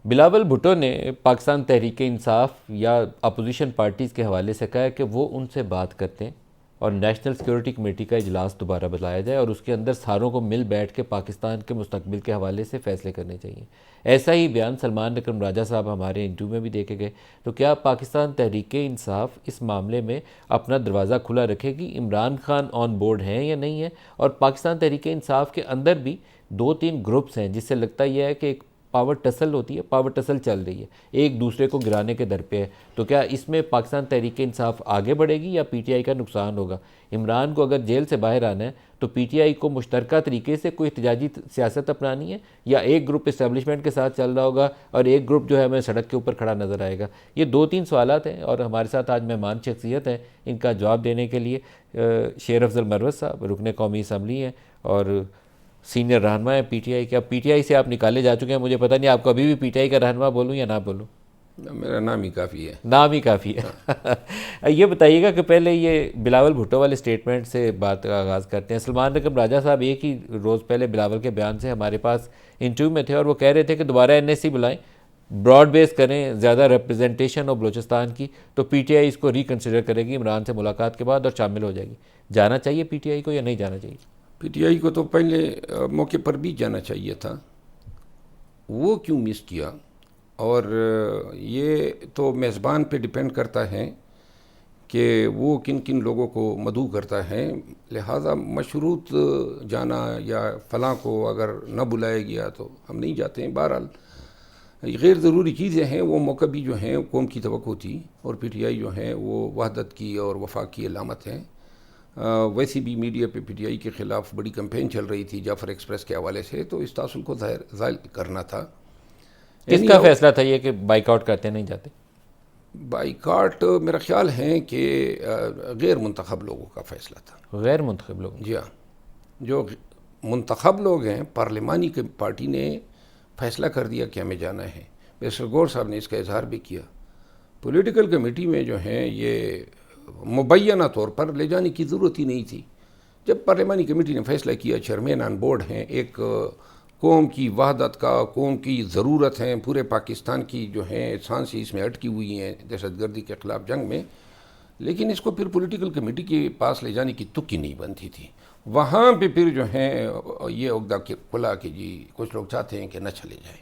بلاول بھٹو نے پاکستان تحریک انصاف یا opposition parties کے حوالے سے کہا ہے کہ وہ ان سے بات کرتے ہیں اور نیشنل سیکیورٹی کمیٹی کا اجلاس دوبارہ بلایا جائے اور اس کے اندر ساروں کو مل بیٹھ کے پاکستان کے مستقبل کے حوالے سے فیصلے کرنے چاہیے۔ ایسا ہی بیان سلمان اکرم راجہ صاحب ہمارے انٹرویو میں بھی دیکھے گئے۔ تو کیا پاکستان تحریک انصاف اس معاملے میں اپنا دروازہ کھلا رکھے گی؟ عمران خان آن بورڈ ہیں یا نہیں ہیں؟ اور پاکستان تحریک انصاف کے اندر بھی دو تین گروپس ہیں جس سے لگتا یہ ہے کہ ایک پاور ٹسل ہوتی ہے، پاور ٹسل چل رہی ہے، ایک دوسرے کو گرانے کے در پہ ہے۔ تو کیا اس میں پاکستان تحریک انصاف آگے بڑھے گی یا پی ٹی آئی کا نقصان ہوگا؟ عمران کو اگر جیل سے باہر آنا ہے تو پی ٹی آئی کو مشترکہ طریقے سے کوئی احتجاجی سیاست اپنانی ہے، یا ایک گروپ اسٹیبلشمنٹ کے ساتھ چل رہا ہوگا اور ایک گروپ جو ہے ہمیں سڑک کے اوپر کھڑا نظر آئے گا؟ یہ دو تین سوالات ہیں اور ہمارے ساتھ آج مہمان شخصیت ہیں ان کا جواب دینے کے لیے شیر افضل مروت صاحب رکن قومی اسمبلی ہیں اور سینئر رہنما ہے پی ٹی آئی کے۔ اب پی ٹی آئی سے آپ نکالے جا چکے ہیں، مجھے پتہ نہیں آپ کو ابھی بھی پی ٹی آئی کا رہنما بولوں یا نہ بولوں؟ میرا نام ہی کافی ہے۔ نام ہی کافی ہے۔ یہ بتائیے گا کہ پہلے یہ بلاول بھٹو والے سٹیٹمنٹ سے بات کا آغاز کرتے ہیں۔ سلمان اکرم راجہ صاحب ایک ہی روز پہلے بلاول کے بیان سے ہمارے پاس انٹرویو میں تھے اور وہ کہہ رہے تھے کہ دوبارہ این ایس سی بلائیں، براڈ بیس کریں زیادہ ریپرزنٹیشن اور بلوچستان کی، تو پی ٹی آئی اس کو ریکنسیڈر کرے گی عمران سے ملاقات کے بعد اور شامل ہو جائے گی۔ جانا چاہیے پی ٹی آئی کو یا نہیں جانا چاہیے؟ پی ٹی آئی کو تو پہلے موقع پر بھی جانا چاہیے تھا، وہ کیوں مس کیا؟ اور یہ تو میزبان پہ ڈپینڈ کرتا ہے کہ وہ کن کن لوگوں کو مدعو کرتا ہے، لہٰذا مشروط جانا یا فلاں کو اگر نہ بلایا گیا تو ہم نہیں جاتے ہیں۔ بہرحال غیر ضروری چیزیں ہیں، وہ موقع بھی جو ہیں قوم کی توقع تھی اور پی ٹی آئی جو ہیں وہ وحدت کی اور وفاق کی علامت ہیں۔ ویسی بھی میڈیا پہ پی ٹی آئی کے خلاف بڑی کمپین چل رہی تھی جعفر ایکسپریس کے حوالے سے، تو اس تاثر کو ظاہر کرنا تھا۔ کس کا فیصلہ تھا یہ کہ بائیک آؤٹ کرتے نہیں جاتے؟ بائیکاٹ میرا خیال ہے کہ غیر منتخب لوگوں کا فیصلہ تھا۔ غیر منتخب لوگ؟ جی ہاں، جو منتخب لوگ ہیں پارلیمانی پارٹی نے فیصلہ کر دیا کہ ہمیں جانا ہے۔ بیسر گور صاحب نے اس کا اظہار بھی کیا۔ پولیٹیکل کمیٹی میں جو ہیں یہ مبینہ طور پر لے جانے کی ضرورت ہی نہیں تھی۔ جب پارلیمانی کمیٹی نے فیصلہ کیا، چیئرمین آن بورڈ ہیں، ایک قوم کی وحدت کا، قوم کی ضرورت ہے، پورے پاکستان کی جو ہیں سانسی اس میں اٹکی ہوئی ہیں دہشت گردی کے خلاف جنگ میں، لیکن اس کو پھر پولیٹیکل کمیٹی کے پاس لے جانے کی تک ہی نہیں بنتی تھی۔ وہاں پہ پھر جو ہیں یہ عقدہ کھلا کہ جی کچھ لوگ چاہتے ہیں کہ نہ چلے جائیں۔